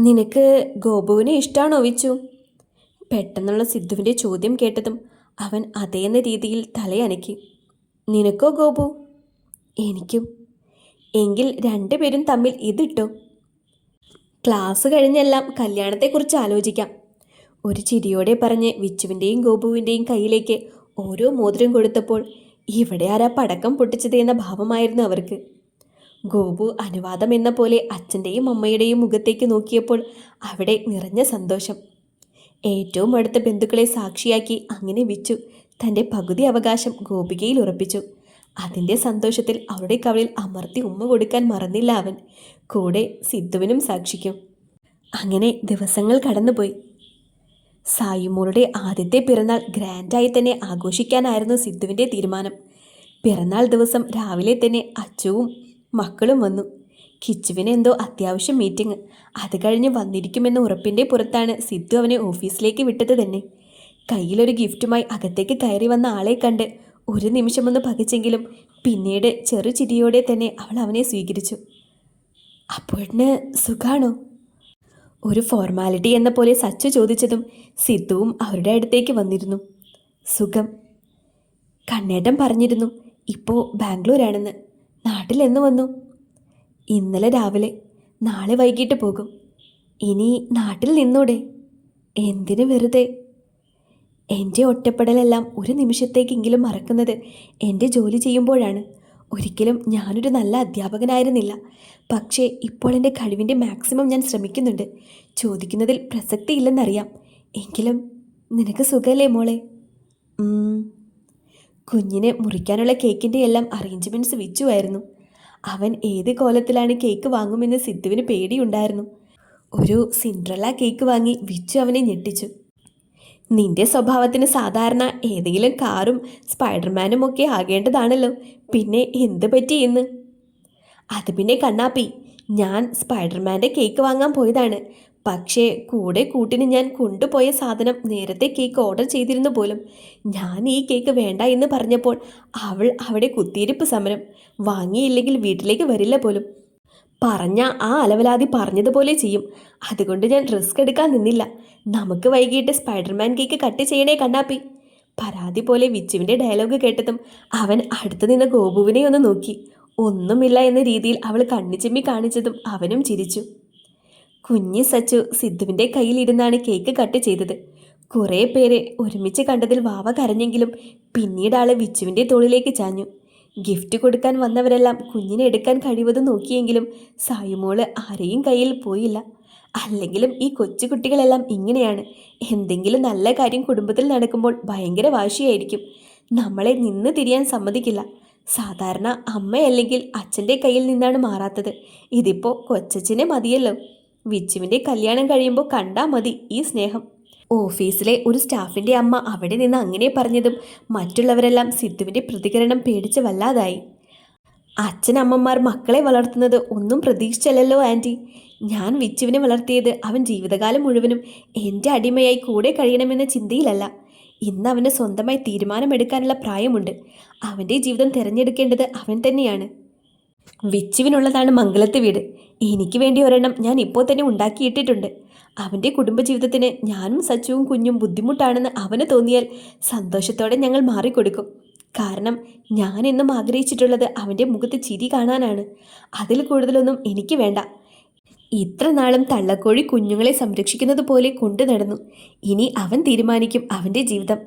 നിനക്ക് ഗോപുവിനെ ഇഷ്ടമാണോ വിച്ചു? പെട്ടെന്നുള്ള സിദ്ധുവിൻ്റെ ചോദ്യം കേട്ടതും അവൻ അതേന്ന രീതിയിൽ തലയനക്കി. നിനക്കോ ഗോപു? എനിക്കും. എങ്കിൽ രണ്ടുപേരും തമ്മിൽ ഇതിട്ടോ. ക്ലാസ് കഴിഞ്ഞെല്ലാം കല്യാണത്തെക്കുറിച്ച് ആലോചിക്കാം. ഒരു ചിരിയോടെ പറഞ്ഞ് വിച്ചുവിൻ്റെയും ഗോപുവിൻ്റെയും കയ്യിലേക്ക് ഓരോ മോതിരം കൊടുത്തപ്പോൾ ഇവിടെ ആരാ പടക്കം പൊട്ടിച്ചത് എന്ന ഭാവമായിരുന്നു അവർക്ക്. ഗോപു അനുവാദം എന്ന പോലെ അച്ഛൻ്റെയും അമ്മയുടെയും മുഖത്തേക്ക് നോക്കിയപ്പോൾ അവിടെ നിറഞ്ഞ സന്തോഷം. ഏറ്റവും അടുത്ത ബന്ധുക്കളെ സാക്ഷിയാക്കി അങ്ങനെ വിച്ചു തൻ്റെ പകുതി അവകാശം ഗോപികയിൽ ഉറപ്പിച്ചു. അതിൻ്റെ സന്തോഷത്തിൽ അവരുടെ കവളിൽ അമർത്തി ഉമ്മ കൊടുക്കാൻ മറന്നില്ല അവൻ. കൂടെ സിദ്ധുവിനും സാക്ഷിക്കും. അങ്ങനെ ദിവസങ്ങൾ കടന്നുപോയി. സായിമോളുടെ ആദ്യത്തെ പിറന്നാൾ ഗ്രാൻഡായി തന്നെ ആഘോഷിക്കാനായിരുന്നു സിദ്ധുവിൻ്റെ തീരുമാനം. പിറന്നാൾ ദിവസം രാവിലെ തന്നെ അച്ചുവും മക്കളും വന്നു. കിച്ചുവിന് എന്തോ അത്യാവശ്യം മീറ്റിംഗ്, അത് കഴിഞ്ഞ് വന്നിരിക്കുമെന്ന ഉറപ്പിൻ്റെ പുറത്താണ് സിദ്ധു അവനെ ഓഫീസിലേക്ക് വിട്ടത് തന്നെ. കയ്യിലൊരു ഗിഫ്റ്റുമായി അകത്തേക്ക് കയറി വന്ന ആളെ കണ്ട് ഒരു നിമിഷമൊന്ന് പകച്ചെങ്കിലും പിന്നീട് ചെറു ചിരിയോടെ തന്നെ അവൾ അവനെ സ്വീകരിച്ചു. അപ്പോഴിന് സുഖാണോ? ഒരു ഫോർമാലിറ്റി എന്ന പോലെ സച്ചു ചോദിച്ചതും സിദ്ധുവും അവരുടെ അടുത്തേക്ക് വന്നിരുന്നു. സുഖം. കണ്ണേട്ടൻ പറഞ്ഞിരുന്നു ഇപ്പോൾ ബാംഗ്ലൂരാണെന്ന്. നാട്ടിൽ എന്ന് വന്നു? ഇന്നലെ രാവിലെ. നാളെ വൈകിട്ട് പോകും. ഇനി നാട്ടിൽ നിന്നൂടെ? എന്തിനു വെറുതെ? എൻ്റെ ഒറ്റപ്പെടലെല്ലാം ഒരു നിമിഷത്തേക്കെങ്കിലും മറക്കുന്നത് എൻ്റെ ജോലി ചെയ്യുമ്പോഴാണ്. ഒരിക്കലും ഞാനൊരു നല്ല അധ്യാപകനായിരുന്നില്ല. പക്ഷേ ഇപ്പോൾ എൻ്റെ കഴിവിൻ്റെ മാക്സിമം ഞാൻ ശ്രമിക്കുന്നുണ്ട്. ചോദിക്കുന്നതിൽ പ്രസക്തിയില്ലെന്നറിയാം. എങ്കിലും നിനക്ക് സുഖമല്ലേ മോളെ? കുഞ്ഞിനെ മുറിക്കാനുള്ള കേക്കിൻ്റെ എല്ലാം അറേഞ്ച്മെൻറ്റ്സ് വിച്ചുമായിരുന്നു. അവൻ ഏത് കോലത്തിലാണ് കേക്ക് വാങ്ങുമെന്ന് സിദ്ധുവിന് പേടിയുണ്ടായിരുന്നു. ഒരു സിൻഡ്രല്ല കേക്ക് വാങ്ങി വിച്ചു അവനെ ഞെട്ടിച്ചു. നിന്റെ സ്വഭാവത്തിന് സാധാരണ ഏതെങ്കിലും കാറും സ്പൈഡർമാനും ഒക്കെ ആകേണ്ടതാണല്ലോ. പിന്നെ എന്ത് പറ്റി ഇന്ന്? അത് പിന്നെ കണ്ണാപ്പി, ഞാൻ സ്പൈഡർമാൻ്റെ കേക്ക് വാങ്ങാൻ പോയതാണ്. പക്ഷേ കൂടെ കൂട്ടിന് ഞാൻ കൊണ്ടുപോയ സാധനം നേരത്തെ കേക്ക് ഓർഡർ ചെയ്തിരുന്നു പോലും. ഞാൻ ഈ കേക്ക് വേണ്ട എന്ന് പറഞ്ഞപ്പോൾ അവൾ അവിടെ കുത്തിയിരിപ്പ് സമരം. വാങ്ങിയില്ലെങ്കിൽ വീട്ടിലേക്ക് വരില്ല പോലും. പറഞ്ഞ ആ അലവലാതി പറഞ്ഞതുപോലെ ചെയ്യും. അതുകൊണ്ട് ഞാൻ റിസ്ക് എടുക്കാൻ നിന്നില്ല. നമുക്ക് വൈകിട്ട് സ്പൈഡർമാൻ കേക്ക് കട്ട് ചെയ്യണേ കണ്ണാപ്പി. പരാതി പോലെ വിച്ചുവിൻ്റെ ഡയലോഗ് കേട്ടതും അവൻ അടുത്തു നിന്ന് ഗോപുവിനെ ഒന്ന് നോക്കി. ഒന്നുമില്ല എന്ന രീതിയിൽ അവൾ കണ്ണിച്ചിമ്മി കാണിച്ചതും അവനും ചിരിച്ചു. കുഞ്ഞി സച്ചു സിദ്ധുവിൻ്റെ കയ്യിലിരുന്നാണ് കേക്ക് കട്ട് ചെയ്തത്. കുറേ പേരെ ഒരുമിച്ച് കണ്ടതിൽ വാവ കരഞ്ഞെങ്കിലും പിന്നീട് ആള് വിച്ചുവിൻ്റെ തോളിലേക്ക് ചാഞ്ഞു. ഗിഫ്റ്റ് കൊടുക്കാൻ വന്നവരെല്ലാം കുഞ്ഞിനെ എടുക്കാൻ കഴിവതും നോക്കിയെങ്കിലും സായുമോള് ആരെയും കയ്യിൽ പോയില്ല. അല്ലെങ്കിലും ഈ കൊച്ചുകുട്ടികളെല്ലാം ഇങ്ങനെയാണ്. എന്തെങ്കിലും നല്ല കാര്യം കുടുംബത്തിൽ നടക്കുമ്പോൾ ഭയങ്കര വാശിയായിരിക്കും. നമ്മളെ നിന്ന് തിരിയാൻ സമ്മതിക്കില്ല. സാധാരണ അമ്മയല്ലെങ്കിൽ അച്ഛൻ്റെ കയ്യിൽ നിന്നാണ് മാറാത്തത്. ഇതിപ്പോൾ കൊച്ചച്ഛനെ മതിയല്ലോ. വിച്ചുവിൻ്റെ കല്യാണം കഴിയുമ്പോൾ കണ്ടാ മതി ഈ സ്നേഹം. ഓഫീസിലെ ഒരു സ്റ്റാഫിൻ്റെ അമ്മ അവിടെ നിന്ന് അങ്ങനെ പറഞ്ഞതും മറ്റുള്ളവരെല്ലാം സിദ്ധുവിൻ്റെ പ്രതികരണം പേടിച്ച് വല്ലാതായി. അച്ഛനമ്മമാർ മക്കളെ വളർത്തുന്നത് ഒന്നും പ്രതീക്ഷിച്ചല്ലോ ആൻറ്റി. ഞാൻ വിച്ചുവിനെ വളർത്തിയത് അവൻ ജീവിതകാലം മുഴുവനും എൻ്റെ അടിമയായി കൂടെ കഴിയണമെന്ന ചിന്തയിലല്ല. ഇന്ന് അവന് സ്വന്തമായി തീരുമാനമെടുക്കാനുള്ള പ്രായമുണ്ട്. അവൻ്റെ ജീവിതം തിരഞ്ഞെടുക്കേണ്ടത് അവൻ തന്നെയാണ്. വിച്ചുവിനുള്ളതാണ് മംഗലത്ത് വീട്. എനിക്ക് വേണ്ടി ഒരെണ്ണം ഞാൻ ഇപ്പോൾ തന്നെ ഉണ്ടാക്കിയിട്ടിട്ടുണ്ട്. അവൻ്റെ കുടുംബജീവിതത്തിന് ഞാനും സച്ചുവും കുഞ്ഞും ബുദ്ധിമുട്ടാണെന്ന് അവന് തോന്നിയാൽ സന്തോഷത്തോടെ ഞങ്ങൾ മാറിക്കൊടുക്കും. കാരണം ഞാൻ എന്നും ആഗ്രഹിച്ചിട്ടുള്ളത് അവൻ്റെ മുഖത്ത് ചിരി കാണാനാണ്. അതിൽ കൂടുതലൊന്നും എനിക്ക് വേണ്ട. ഇത്ര നാളും തള്ളക്കോഴി കുഞ്ഞുങ്ങളെ സംരക്ഷിക്കുന്നത് പോലെ കൊണ്ടു നടന്നു. ഇനി അവൻ തീരുമാനിക്കും അവൻ്റെ ജീവിതം.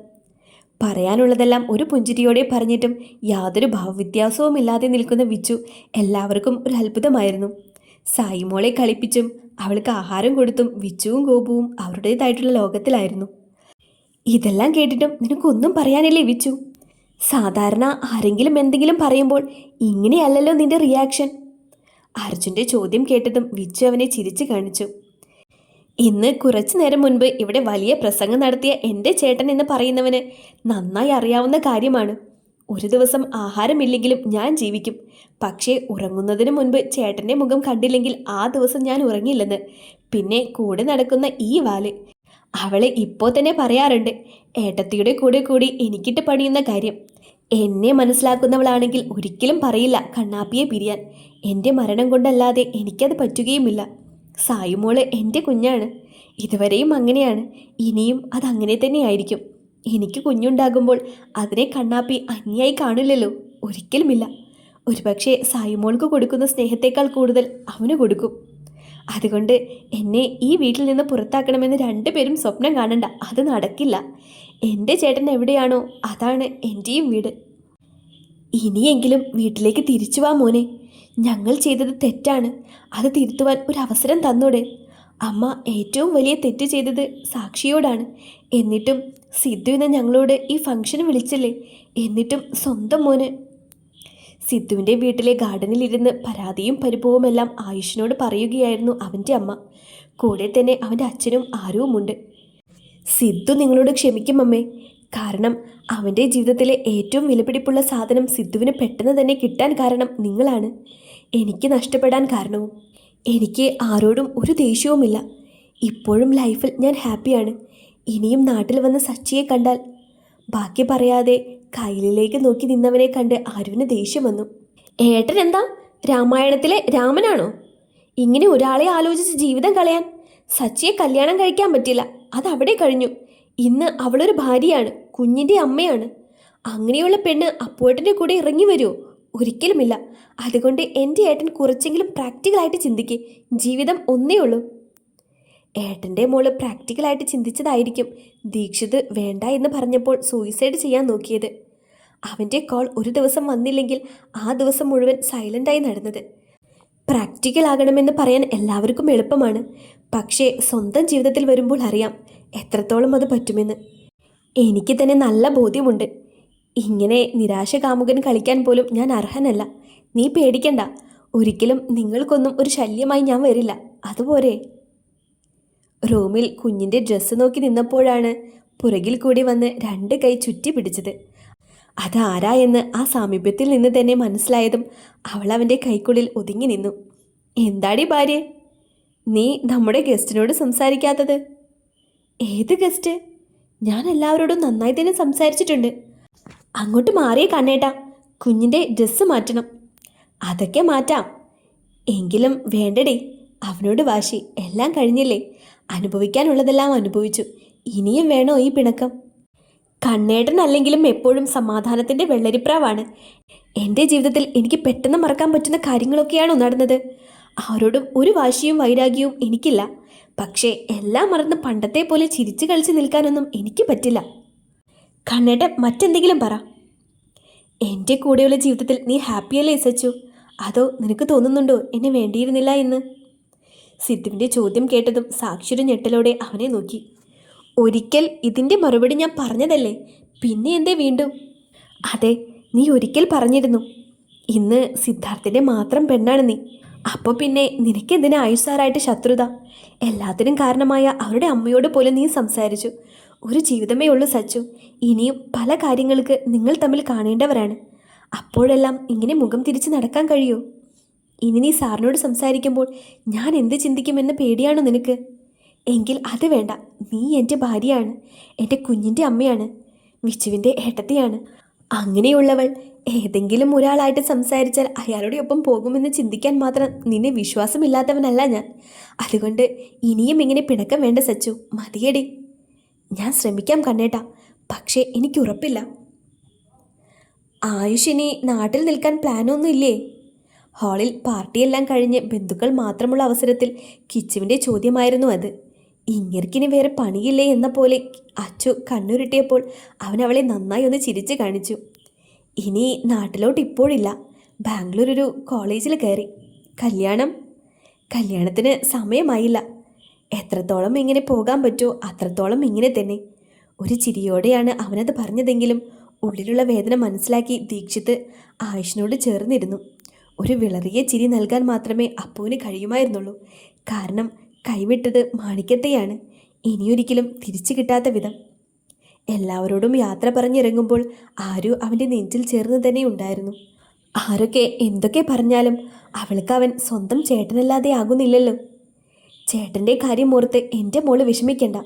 പറയാനുള്ളതെല്ലാം ഒരു പുഞ്ചിരിയോടെ പറഞ്ഞിട്ടും യാതൊരു ഭാവവ്യത്യാസവുമില്ലാതെ നിൽക്കുന്ന വിച്ചു എല്ലാവർക്കും ഒരു അത്ഭുതമായിരുന്നു. സായിമോളെ കളിപ്പിച്ചും അവൾക്ക് ആഹാരം കൊടുത്തും വിച്ചുവും ഗോപുവും അവരുടേതായിട്ടുള്ള ലോകത്തിലായിരുന്നു. ഇതെല്ലാം കേട്ടിട്ടും നിനക്കൊന്നും പറയാനില്ലേ വിച്ചു? സാധാരണ ആരെങ്കിലും എന്തെങ്കിലും പറയുമ്പോൾ ഇങ്ങനെയല്ലല്ലോ നിന്റെ റിയാക്ഷൻ. അർജുൻ്റെ ചോദ്യം കേട്ടതും വിച്ചു അവനെ ചിരിച്ചു കാണിച്ചു. ഇന്ന് കുറച്ചു നേരം മുൻപ് ഇവിടെ വലിയ പ്രസംഗം നടത്തിയ എൻ്റെ ചേട്ടൻ എന്ന് പറയുന്നവന് നന്നായി അറിയാവുന്ന കാര്യമാണ്. ഒരു ദിവസം ആഹാരമില്ലെങ്കിലും ഞാൻ ജീവിക്കും. പക്ഷേ ഉറങ്ങുന്നതിന് മുൻപ് ചേട്ടൻ്റെ മുഖം കണ്ടില്ലെങ്കിൽ ആ ദിവസം ഞാൻ ഉറങ്ങില്ലെന്ന്. പിന്നെ കൂടെ നടക്കുന്ന ഈ വാല്, അവളെ ഇപ്പോൾ തന്നെ പറയാറുണ്ട് ഏട്ടത്തിയുടെ കൂടെ കൂടി എനിക്കിട്ട് പണിയുന്ന കാര്യം. എന്നെ മനസ്സിലാക്കുന്നവളാണെങ്കിൽ ഒരിക്കലും പറയില്ല കണ്ണാപ്പിയെ പിരിയാൻ. എൻ്റെ മരണം കൊണ്ടല്ലാതെ എനിക്കത് പറ്റുകയുമില്ല. സായുമോള് എൻ്റെ കുഞ്ഞാണ്. ഇതുവരെയും അങ്ങനെയാണ്, ഇനിയും അതങ്ങനെ തന്നെയായിരിക്കും. എനിക്ക് കുഞ്ഞുണ്ടാകുമ്പോൾ അതിനെ കണ്ണാപ്പി അന്യായി കാണില്ലല്ലോ, ഒരിക്കലുമില്ല. ഒരുപക്ഷെ സായുമോൾക്ക് കൊടുക്കുന്ന സ്നേഹത്തേക്കാൾ കൂടുതൽ അവന് കൊടുക്കും. അതുകൊണ്ട് എന്നെ ഈ വീട്ടിൽ നിന്ന് പുറത്താക്കണമെന്ന് രണ്ടുപേരും സ്വപ്നം കാണണ്ട, അത് നടക്കില്ല. എൻ്റെ ചേട്ടൻ എവിടെയാണോ അതാണ് എൻ്റെയും വീട്. ഇനിയെങ്കിലും വീട്ടിലേക്ക് തിരിച്ചു വാ മോനെ. ഞങ്ങൾ ചെയ്തത് തെറ്റാണ്, അത് തിരുത്തുവാൻ ഒരു അവസരം തന്നൂടെ? അമ്മ ഏറ്റവും വലിയ തെറ്റ് ചെയ്തത് സാക്ഷിയോടാണ്. എന്നിട്ടും സിദ്ധു എന്ന ഞങ്ങളോട് ഈ ഫംഗ്ഷന് വിളിച്ചില്ലേ? എന്നിട്ടും സ്വന്തം മോന്. സിദ്ധുവിൻ്റെ വീട്ടിലെ ഗാർഡനിലിരുന്ന് പരാതിയും പരിഭവവുമെല്ലാം ആയുഷിനോട് പറയുകയായിരുന്നു അവൻ്റെ അമ്മ. കൂടെ തന്നെ അവൻ്റെ അച്ഛനും ആരുവുമുണ്ട്. സിദ്ധു നിങ്ങളോട് ക്ഷമിക്കും അമ്മേ. കാരണം അവൻ്റെ ജീവിതത്തിലെ ഏറ്റവും വിലപിടിപ്പുള്ള സാധനം സിദ്ധുവിന് പെട്ടെന്ന് തന്നെ കിട്ടാൻ കാരണം നിങ്ങളാണ്. എനിക്ക് നഷ്ടപ്പെടാൻ കാരണവും. എനിക്ക് ആരോടും ഒരു ദേഷ്യവുമില്ല. ഇപ്പോഴും ലൈഫിൽ ഞാൻ ഹാപ്പിയാണ്. ഇനിയും നാട്ടിൽ വന്ന് സച്ചിയെ കണ്ടാൽ. ബാക്കി പറയാതെ കൈലിലേക്ക് നോക്കി നിന്നവനെ കണ്ട് ആരുവിന് ദേഷ്യം വന്നു. ഏട്ടൻ എന്താ രാമായണത്തിലെ രാമനാണോ? ഇങ്ങനെ ഒരാളെ ആലോചിച്ച് ജീവിതം കളയാൻ. സച്ചിയെ കല്യാണം കഴിക്കാൻ പറ്റില്ല, അതവിടെ കഴിഞ്ഞു. ഇന്ന് അവളൊരു ഭാര്യയാണ്, കുഞ്ഞിൻ്റെ അമ്മയാണ്. അങ്ങനെയുള്ള പെണ്ണ് അപ്പുവേട്ടൻ്റെ കൂടെ ഇറങ്ങി വരുമോ? ഒരിക്കലുമില്ല. അതുകൊണ്ട് എൻ്റെ ഏട്ടൻ കുറച്ചെങ്കിലും പ്രാക്ടിക്കലായിട്ട് ചിന്തിക്ക്. ജീവിതം ഒന്നേ ഉള്ളൂ. ഏട്ടൻ്റെ മോള് പ്രാക്ടിക്കലായിട്ട് ചിന്തിച്ചതായിരിക്കും ദീക്ഷിത് വേണ്ട എന്ന് പറഞ്ഞപ്പോൾ സൂയിസൈഡ് ചെയ്യാൻ നോക്കിയത്. അവൻ്റെ കോൾ ഒരു ദിവസം വന്നില്ലെങ്കിൽ ആ ദിവസം മുഴുവൻ സൈലൻ്റായി നടന്നത്. പ്രാക്ടിക്കൽ ആകണമെന്ന് പറയാൻ എല്ലാവർക്കും എളുപ്പമാണ്. പക്ഷേ സ്വന്തം ജീവിതത്തിൽ വരുമ്പോൾ അറിയാം എത്രത്തോളം അത് പറ്റുമെന്ന്. എനിക്ക് തന്നെ നല്ല ബോധ്യമുണ്ട്. ഇങ്ങനെ നിരാശ കാമുകൻ കളിക്കാൻ പോലും ഞാൻ അർഹനല്ല. നീ പേടിക്കണ്ട. ഒരിക്കലും നിങ്ങൾക്കൊന്നും ഒരു ശല്യമായി ഞാൻ വരില്ല. അതുപോരെ? റൂമിൽ കുഞ്ഞിൻ്റെ ഡ്രസ്സ് നോക്കി നിന്നപ്പോഴാണ് പുറകിൽ കൂടി വന്ന് രണ്ട് കൈ ചുറ്റി പിടിച്ചത്. അതാരാ എന്ന് ആ സാമീപ്യത്തിൽ നിന്ന് തന്നെ മനസ്സിലായതും അവൾ അവൻ്റെ കൈക്കുള്ളിൽ ഒതുങ്ങി നിന്നു. എന്താടി ഭാര്യ, നീ നമ്മുടെ ഗസ്റ്റിനോട് സംസാരിക്കാത്തത്? ഏത് ഗസ്റ്റ്? ഞാൻ എല്ലാവരോടും നന്നായി തന്നെ സംസാരിച്ചിട്ടുണ്ട്. അങ്ങോട്ട് മാറിയേ കണ്ണേട്ടാ, കുഞ്ഞിൻ്റെ ഡ്രസ്സ് മാറ്റണം. അതൊക്കെ മാറ്റാം. എങ്കിലും വേണ്ടടേ, അവനോട് വാശി. എല്ലാം കഴിഞ്ഞില്ലേ? അനുഭവിക്കാനുള്ളതെല്ലാം അനുഭവിച്ചു. ഇനിയും വേണോ ഈ പിണക്കം? കണ്ണേട്ടൻ അല്ലെങ്കിലും എപ്പോഴും സമാധാനത്തിൻ്റെ വെള്ളരിപ്രാവാണ്. എൻ്റെ ജീവിതത്തിൽ എനിക്ക് പെട്ടെന്ന് മറക്കാൻ പറ്റുന്ന കാര്യങ്ങളൊക്കെയാണോ നടന്നത്? ആരോടും ഒരു വാശിയും വൈരാഗ്യവും എനിക്കില്ല. പക്ഷേ എല്ലാം മറന്ന് പണ്ടത്തെ പോലെ ചിരിച്ചു കളിച്ച് നിൽക്കാനൊന്നും എനിക്ക് പറ്റില്ല. കണ്ണേട്ടൻ മറ്റെന്തെങ്കിലും പറ. എൻ്റെ കൂടെയുള്ള ജീവിതത്തിൽ നീ ഹാപ്പിയല്ലേ സച്ചു? അതോ നിനക്ക് തോന്നുന്നുണ്ടോ എന്നെ വേണ്ടിയിരുന്നില്ല എന്ന്? സിദ്ധുവിൻ്റെ ചോദ്യം കേട്ടതും സാക്ഷി ഞെട്ടലോടെ അവനെ നോക്കി. ഒരിക്കൽ ഇതിൻ്റെ മറുപടി ഞാൻ പറഞ്ഞതല്ലേ, പിന്നെ എന്തേ വീണ്ടും? അതെ, നീ ഒരിക്കൽ പറഞ്ഞിരുന്നു. ഇന്ന് സിദ്ധാർത്ഥിൻ്റെ മാത്രം പെണ്ണാണ് നീ. അപ്പോൾ പിന്നെ നിനക്കെന്തിനാ ആയുസാറായിട്ട് ശത്രുത? എല്ലാത്തിനും കാരണമായ അവരുടെ അമ്മയോട് പോലും നീ സംസാരിച്ചു. ഒരു ജീവിതമേ ഉള്ളൂ സച്ചു. ഇനിയും പല കാര്യങ്ങൾക്ക് നിങ്ങൾ തമ്മിൽ കാണേണ്ടവരാണ്. അപ്പോഴെല്ലാം ഇങ്ങനെ മുഖം തിരിച്ച് നടക്കാൻ കഴിയുമോ? ഇനി നീ സാറിനോട് സംസാരിക്കുമ്പോൾ ഞാൻ എന്ത് ചിന്തിക്കുമെന്ന് പേടിയാണോ നിനക്ക്? എങ്കിൽ അത് വേണ്ട. നീ എൻ്റെ ഭാര്യയാണ്, എൻ്റെ കുഞ്ഞിൻ്റെ അമ്മയാണ്, വിച്ചുവിൻ്റെ ഏട്ടത്തിയാണ്. അങ്ങനെയുള്ളവൾ ഏതെങ്കിലും ഒരാളായിട്ട് സംസാരിച്ചാൽ അയാളുടെ ഒപ്പം പോകുമെന്ന് ചിന്തിക്കാൻ മാത്രം നിന്നെ വിശ്വാസമില്ലാത്തവനല്ല ഞാൻ. അതുകൊണ്ട് ഇനിയും ഇങ്ങനെ പിണക്കം വേണ്ട സച്ചു, മതിയടി. ഞാൻ ശ്രമിക്കാം കണ്ണേട്ടാ, പക്ഷേ എനിക്കുറപ്പില്ല. ആയുഷിനി നാട്ടിൽ നിൽക്കാൻ പ്ലാനൊന്നും ഇല്ലേ? ഹാളിൽ പാർട്ടിയെല്ലാം കഴിഞ്ഞ് ബന്ധുക്കൾ മാത്രമുള്ള അവസരത്തിൽ കിച്ചുവിൻ്റെ ചോദ്യമായിരുന്നു അത്. ഇങ്ങർക്കിനി വേറെ പണിയില്ലേ എന്ന പോലെ അച്ചു കണ്ണുരുട്ടിയപ്പോൾ അവൻ അവളെ നന്നായി ഒന്ന് ചിരിച്ച് കാണിച്ചു. ഇനി നാട്ടിലോട്ട് ഇപ്പോഴില്ല, ബാംഗ്ലൂർ ഒരു കോളേജിൽ കയറി. കല്യാണത്തിന് സമയമായില്ല. എത്രത്തോളം ഇങ്ങനെ പോകാൻ പറ്റുമോ അത്രത്തോളം ഇങ്ങനെ തന്നെ. ഒരു ചിരിയോടെയാണ് അവനത് പറഞ്ഞതെങ്കിലും ഉള്ളിലുള്ള വേദന മനസ്സിലാക്കി ദീക്ഷിത് ആയുഷിനോട് ചേർന്നിരുന്നു. ഒരു വിളറിയ ചിരി നൽകാൻ മാത്രമേ അപ്പുവിന് കഴിയുമായിരുന്നുള്ളൂ. കാരണം കൈവിട്ടത് മാണിക്യത്തെയാണ്, ഇനിയൊരിക്കലും തിരിച്ചു കിട്ടാത്ത വിധം. എല്ലാവരോടും യാത്ര പറഞ്ഞിറങ്ങുമ്പോൾ ആരു അവൻ്റെ നെഞ്ചിൽ ചേർന്ന് തന്നെ ഉണ്ടായിരുന്നു. ആരൊക്കെ എന്തൊക്കെ പറഞ്ഞാലും അവൾക്ക് അവൻ സ്വന്തം ചേട്ടനല്ലാതെ ആകുന്നില്ലല്ലോ. ചേട്ടൻ്റെ കാര്യം ഓർത്ത് എൻ്റെ മോള് വിഷമിക്കണ്ട.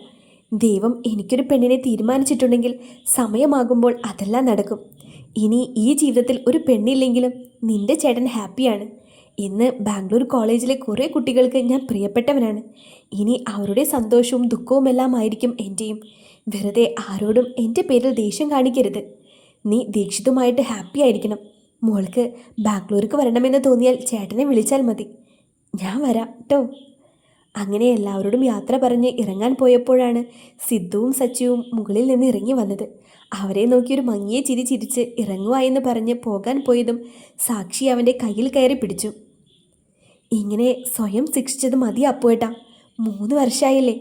ദൈവം എനിക്കൊരു പെണ്ണിനെ തീരുമാനിച്ചിട്ടുണ്ടെങ്കിൽ സമയമാകുമ്പോൾ അതെല്ലാം നടക്കും. ഇനി ഈ ജീവിതത്തിൽ ഒരു പെണ്ണില്ലെങ്കിലും നിന്റെ ചേട്ടൻ ഹാപ്പിയാണ്. ഇന്ന് ബാംഗ്ലൂർ കോളേജിലെ കുറേ കുട്ടികൾക്ക് ഞാൻ പ്രിയപ്പെട്ടവനാണ്. ഇനി അവരുടെ സന്തോഷവും ദുഃഖവുമെല്ലാം ആയിരിക്കും എൻ്റെയും. വെറുതെ ആരോടും എൻ്റെ പേരിൽ ദേഷ്യം കാണിക്കരുത്. നീ ദീക്ഷിതുമായിട്ട് ഹാപ്പി ആയിരിക്കണം. മോൾക്ക് ബാംഗ്ലൂർക്ക് വരണമെന്ന് തോന്നിയാൽ ചേട്ടനെ വിളിച്ചാൽ മതി. ഞാൻ വരാം കേട്ടോ. അങ്ങനെ എല്ലാവരോടും യാത്ര പറഞ്ഞ് ഇറങ്ങാൻ പോയപ്പോഴാണ് സിദ്ധുവും സച്ചിവും മുകളിൽ നിന്ന് ഇറങ്ങി വന്നത്. അവരെ നോക്കി ഒരു മങ്ങിയ ചിരി ചിരിച്ച് ഇറങ്ങുക എന്ന് പറഞ്ഞ് പോകാൻ പോയതും സാക്ഷി അവൻ്റെ കയ്യിൽ കയറി പിടിച്ചു. ഇങ്ങനെ സ്വയം ശിക്ഷിച്ചത് മതി അപ്പോയേട്ടാ. 3 വർഷമായില്ലേ.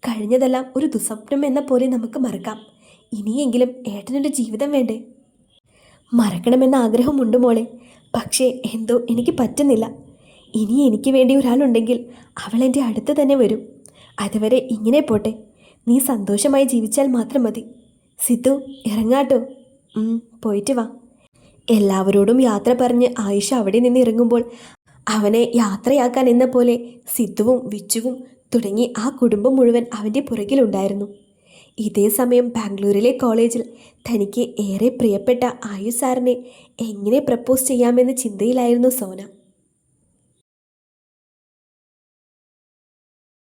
കഴിഞ്ഞതെല്ലാം ഒരു ദുസ്വപ്നം എന്ന പോലെ നമുക്ക് മറക്കാം. ഇനിയെങ്കിലും ഏട്ടനൊരു ജീവിതം വേണ്ടേ? മറക്കണമെന്ന ആഗ്രഹമുണ്ട് മോളെ. പക്ഷേ എന്തോ എനിക്ക് പറ്റുന്നില്ല. ഇനി എനിക്ക് വേണ്ടി ഒരാളുണ്ടെങ്കിൽ അവൾ എൻ്റെ അടുത്ത് തന്നെ വരും. അതുവരെ ഇങ്ങനെ പോട്ടെ. നീ സന്തോഷമായി ജീവിച്ചാൽ മാത്രം മതി. സിദ്ധു, ഇറങ്ങാട്ടോ. പോയിട്ട് വാ. എല്ലാവരോടും യാത്ര പറഞ്ഞ് ആയിഷ അവിടെ നിന്ന് ഇറങ്ങുമ്പോൾ അവനെ യാത്രയാക്കാൻ എന്ന പോലെ സിദ്ധുവും വിച്ചുവും തുടങ്ങി ആ കുടുംബം മുഴുവൻ അവൻ്റെ പുറകിലുണ്ടായിരുന്നു. ഇതേ സമയം ബാംഗ്ലൂരിലെ കോളേജിൽ തനിക്ക് ഏറെ പ്രിയപ്പെട്ട ആയുഷ് സാറിനെ എങ്ങനെ പ്രപ്പോസ് ചെയ്യാമെന്ന ചിന്തയിലായിരുന്നു സോന.